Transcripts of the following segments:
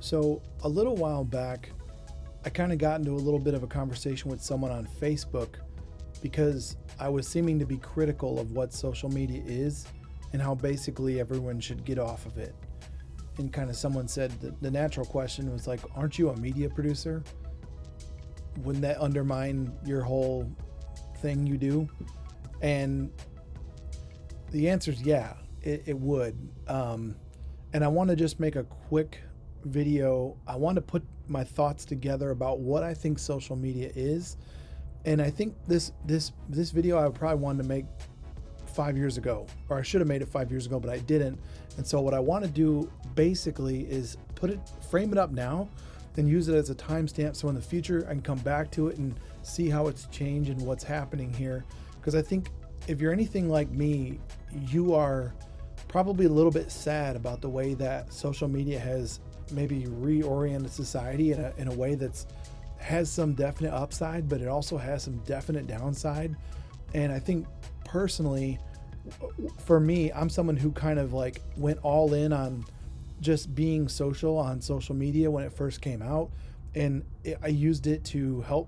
So a little while back, I kind of got into a little bit of a conversation with someone on Facebook because I was seeming to be critical of what social media is and how basically everyone should get off of it. And kind of someone said that the natural question was like, aren't you a media producer? Wouldn't that undermine your whole thing you do? And the answer is yeah, it would. And I want to just make a quick video. I want to put my thoughts together about what I think social media is. And I think this video I probably wanted to make 5 years ago, or I should have made it 5 years ago, but I didn't. And so what I want to do basically is frame it up now and use it as a timestamp, so in the future I can come back to it and see how it's changed and what's happening here. Because I think if you're anything like me, you are probably a little bit sad about the way that social media has maybe reoriented society in a way that's has some definite upside, but it also has some definite downside. And I think personally, for me, I'm someone who kind of like went all in on just being social on social media when it first came out. And I used it to help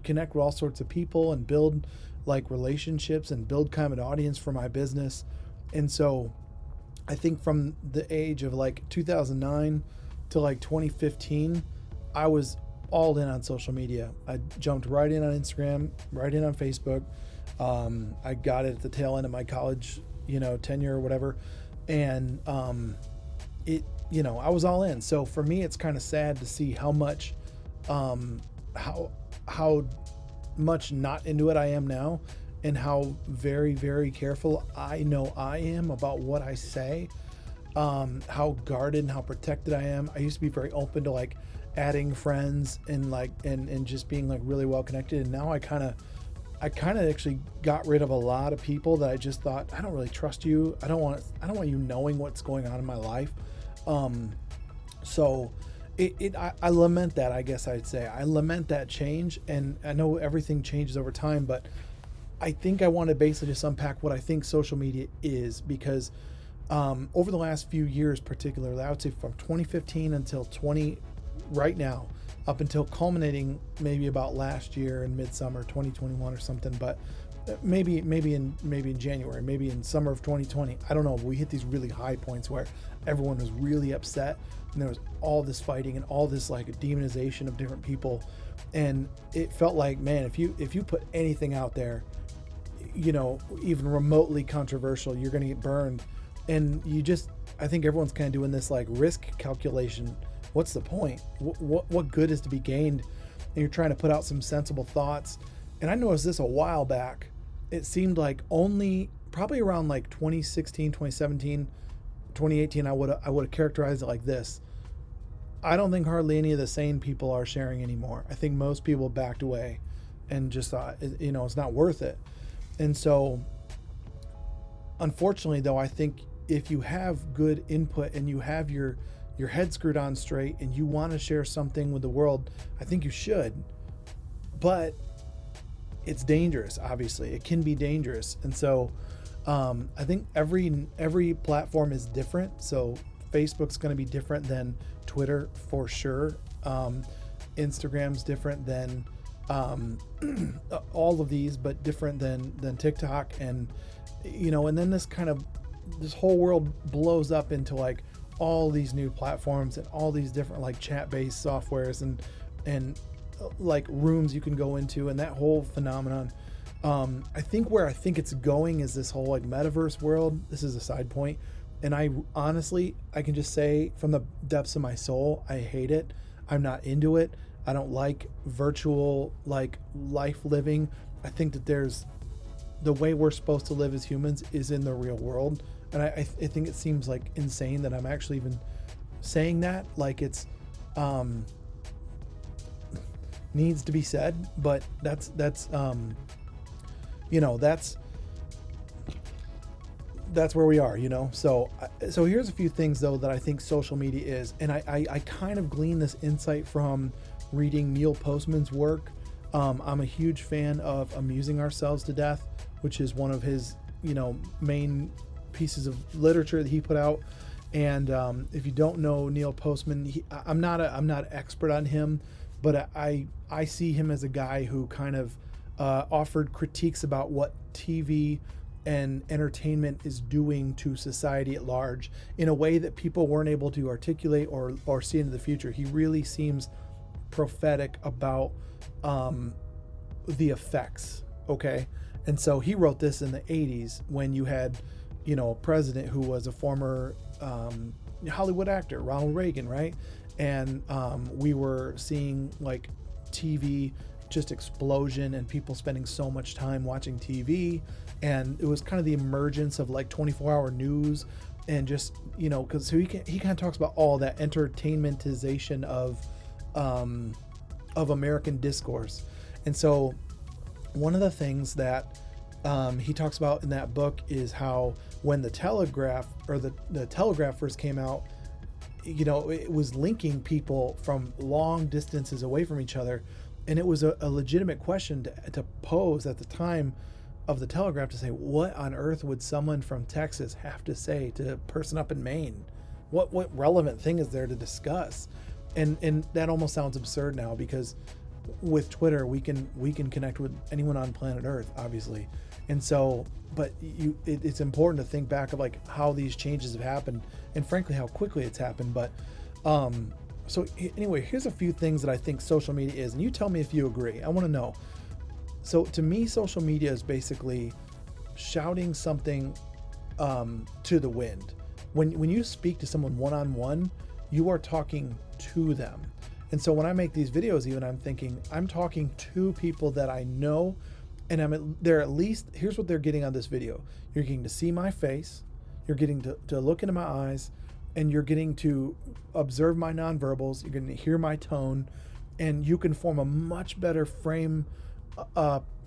connect with all sorts of people and build like relationships and build kind of an audience for my business. And so I think from the age of like 2009 to like 2015, I was all in on social media. I jumped right in on Instagram, right in on Facebook. I got it at the tail end of my college, tenure or whatever. And I was all in. So for me, it's kind of sad to see how much, how much not into it I am now, and how very, very careful I know I am about what I say, how guarded and how protected I am. I used to be very open to like adding friends and like, and just being like really well connected. And now I kind of actually got rid of a lot of people that I just thought, I don't really trust you. I don't want you knowing what's going on in my life. So I lament that, I guess I'd say. I lament that change, and I know everything changes over time, but I think I want to basically just unpack what I think social media is, because over the last few years, particularly, I would say from 2015 until right now, up until culminating maybe about last year in midsummer 2021 or something, but maybe in January, maybe in summer of 2020, I don't know. We hit these really high points where everyone was really upset, and there was all this fighting and all this like demonization of different people, and it felt like, man, if you put anything out there, even remotely controversial, you're going to get burned. And I think everyone's kind of doing this like risk calculation. What's the point? What good is to be gained? And you're trying to put out some sensible thoughts. And I noticed this a while back. It seemed like only probably around like 2016, 2017, 2018, I would have characterized it like this. I don't think hardly any of the sane people are sharing anymore. I think most people backed away and just thought, it's not worth it. And so, unfortunately, though, I think if you have good input and you have your head screwed on straight and you want to share something with the world, I think you should. But it's dangerous, obviously. It can be dangerous. And so I think every platform is different. So Facebook's going to be different than Twitter for sure. Instagram's different than all of these, but different than TikTok. And and then this whole world blows up into like all these new platforms and all these different like chat-based softwares and like rooms you can go into, and that whole phenomenon. I think where I think it's going is this whole like metaverse world. This is a side point, and I honestly can just say from the depths of my soul, I hate it. I'm not into it. I don't like virtual like life living. I think that the way we're supposed to live as humans is in the real world. And I think it seems like insane that I'm actually even saying that. Like it's needs to be said, but that's where we are, So here's a few things though that I think social media is, and I kind of glean this insight from reading Neil Postman's work. I'm a huge fan of Amusing Ourselves to Death, which is one of his main pieces of literature that he put out. And if you don't know Neil Postman, I'm not an expert on him, but I see him as a guy who kind of offered critiques about what TV and entertainment is doing to society at large in a way that people weren't able to articulate or see into the future. He really seems prophetic about the effects. Okay. And so he wrote this in the 80s when you had, a president who was a former Hollywood actor, Ronald Reagan, right? And we were seeing like TV just explosion and people spending so much time watching TV. And it was kind of the emergence of like 24-hour news and just, because he kind of talks about all that entertainmentization of American discourse. And so one of the things that he talks about in that book is how when the telegraph or the telegraph first came out, it was linking people from long distances away from each other. And it was a legitimate question to pose at the time of the telegraph, to say, what on earth would someone from Texas have to say to a person up in Maine? What relevant thing is there to discuss? And that almost sounds absurd now, because with Twitter we can connect with anyone on planet Earth, obviously. And so, but it's important to think back of like how these changes have happened, and frankly how quickly it's happened. But so anyway, here's a few things that I think social media is, and you tell me if you agree. I want to know. So to me, social media is basically shouting something to the wind. When you speak to someone one-on-one, you are talking to them. And so when I make these videos, even, I'm thinking I'm talking to people that I know, and they're at least, here's what they're getting on this video. You're getting to see my face, you're getting to look into my eyes, and you're getting to observe my nonverbals, you're getting to hear my tone, and you can form a much better frame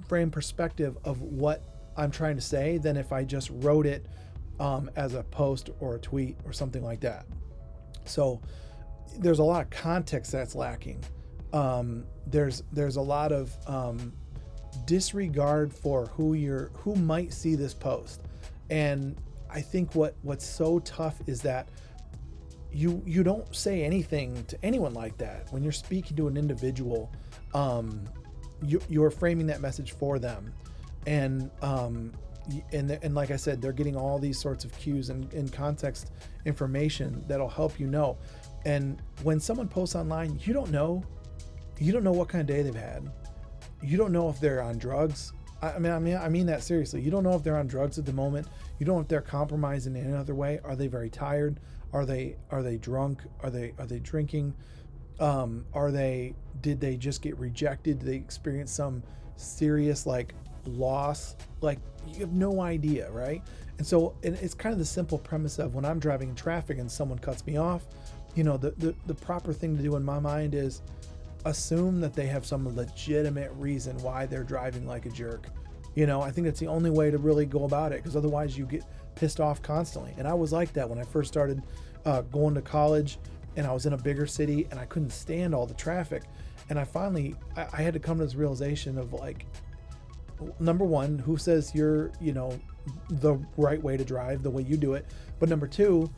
perspective of what I'm trying to say than if I just wrote it as a post or a tweet or something like that. So there's a lot of context that's lacking. There's a lot of disregard for who might see this post. And I think what's so tough is that you don't say anything to anyone like that. When you're speaking to an individual, you're framing that message for them. And like I said, they're getting all these sorts of cues and context information that'll help you know. And when someone posts online, you don't know what kind of day they've had. You don't know if they're on drugs. I mean that seriously. You don't know if they're on drugs at the moment. You don't know if they're compromised in any other way. Are they very tired? Are they drunk? Are they drinking? Did they just get rejected? Did they experience some serious like loss? Like, you have no idea, right? And so it's kind of the simple premise of when I'm driving in traffic and someone cuts me off, the proper thing to do in my mind is assume that they have some legitimate reason why they're driving like a jerk. I think that's the only way to really go about it, because otherwise you get pissed off constantly. And I was like that when I first started going to college, and I was in a bigger city and I couldn't stand all the traffic. And I finally had to come to this realization of like, number one, who says you're, the right way to drive, the way you do it? But number two,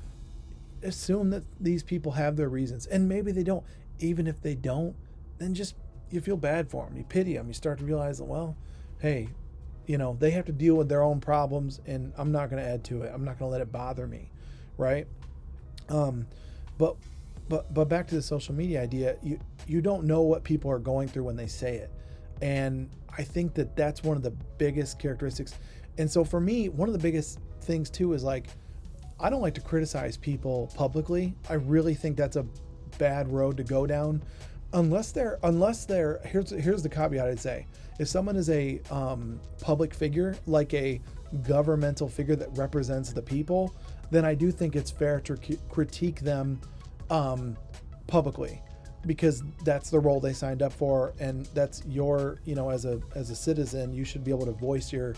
assume that these people have their reasons, and maybe they don't. Even if they don't, then just, you feel bad for them. You pity them. You start to realize that, well, hey, they have to deal with their own problems, and I'm not going to add to it. I'm not going to let it bother me, right? But back to the social media idea, you don't know what people are going through when they say it. And I think that that's one of the biggest characteristics. And so for me, one of the biggest things too is like, I don't like to criticize people publicly. I really think that's a bad road to go down, unless they're here's the caveat I'd say. If someone is a public figure, like a governmental figure that represents the people, then I do think it's fair to critique them publicly, because that's the role they signed up for, and that's your, as a citizen, you should be able to voice your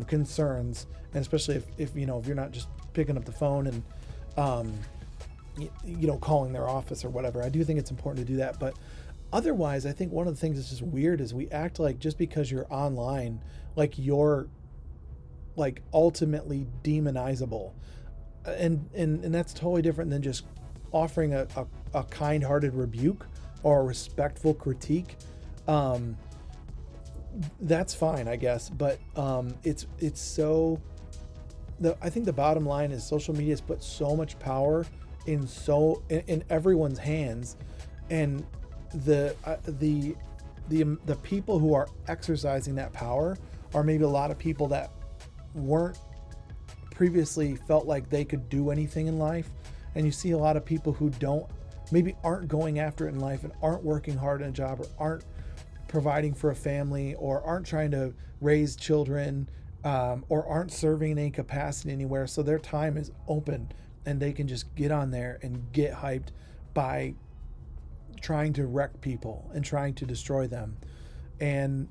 concerns, and especially if you're not just picking up the phone and calling their office or whatever. I do think it's important to do that. But otherwise, I think one of the things that's just weird is we act like just because you're online, like you're like ultimately demonizable. and that's totally different than just offering a kind-hearted rebuke or a respectful critique. um, that's fine, I guess, but it's so I think the bottom line is social media has put so much power in everyone's hands, and the people who are exercising that power are maybe a lot of people that weren't previously felt like they could do anything in life. And you see a lot of people who aren't going after it in life and aren't working hard in a job, or aren't providing for a family, or aren't trying to raise children, or aren't serving in any capacity anywhere. So their time is open and they can just get on there and get hyped by trying to wreck people and trying to destroy them. And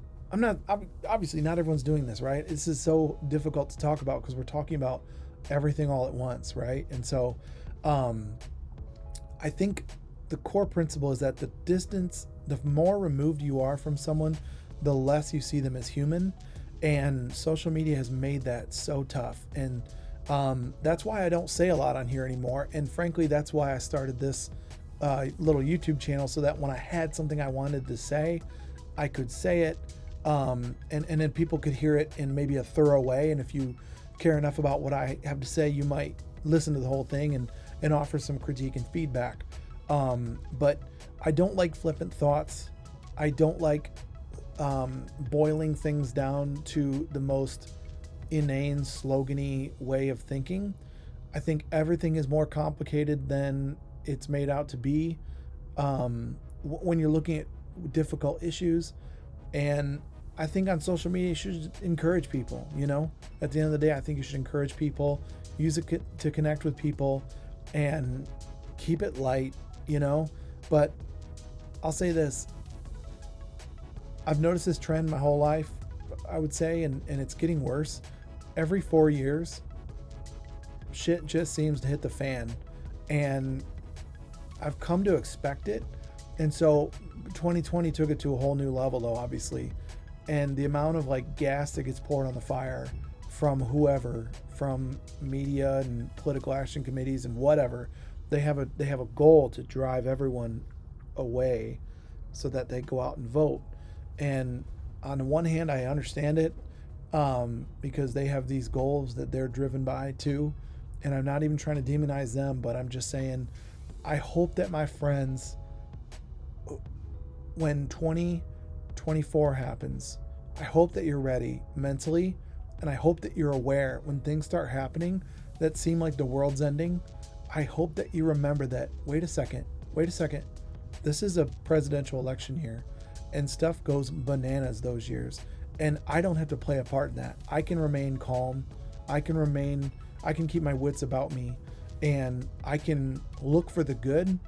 obviously not everyone's doing this, right? This is so difficult to talk about because we're talking about everything all at once, right? And so I think the core principle is that the more removed you are from someone, the less you see them as human. And social media has made that so tough. And that's why I don't say a lot on here anymore. And frankly, that's why I started this little YouTube channel, so that when I had something I wanted to say, I could say it, and then people could hear it in maybe a thorough way. And if you care enough about what I have to say, you might listen to the whole thing and offer some critique and feedback. But I don't like flippant thoughts. I don't like boiling things down to the most inane, slogany way of thinking. I think everything is more complicated than it's made out to be when you're looking at difficult issues. And I think on social media you should encourage people. At the end of the day, I think you should encourage people, use it to connect with people, and keep it light. But I'll say this, I've noticed this trend my whole life, I would say, and it's getting worse. Every 4 years, shit just seems to hit the fan, and I've come to expect it. And so 2020 took it to a whole new level, though, obviously. And the amount of gas that gets poured on the fire from whoever, from media and political action committees and whatever, they have a goal to drive everyone away so that they go out and vote. And on the one hand, I understand it, because they have these goals that they're driven by too. And I'm not even trying to demonize them, but I'm just saying, I hope that my friends, when 2024 happens, I hope that you're ready mentally, and I hope that you're aware when things start happening that seem like the world's ending. I hope that you remember that, wait a second, this is a presidential election year, and stuff goes bananas those years, and I don't have to play a part in that. I can remain calm, I can keep my wits about me, and I can look for the good,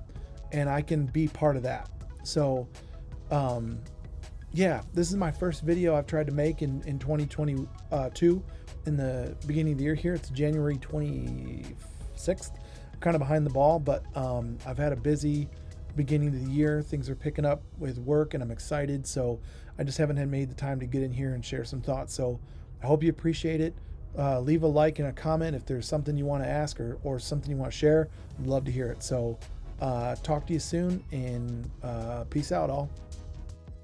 and I can be part of that. So this is my first video I've tried to make in 2022, in the beginning of the year here. It's January 26th. I'm kind of behind the ball, but I've had a busy beginning of the year. Things are picking up with work, and I'm excited. So I just haven't had made the time to get in here and share some thoughts. So I hope you appreciate it. Leave a like and a comment if there's something you want to ask or something you want to share. I'd love to hear it. So talk to you soon, and peace out, all.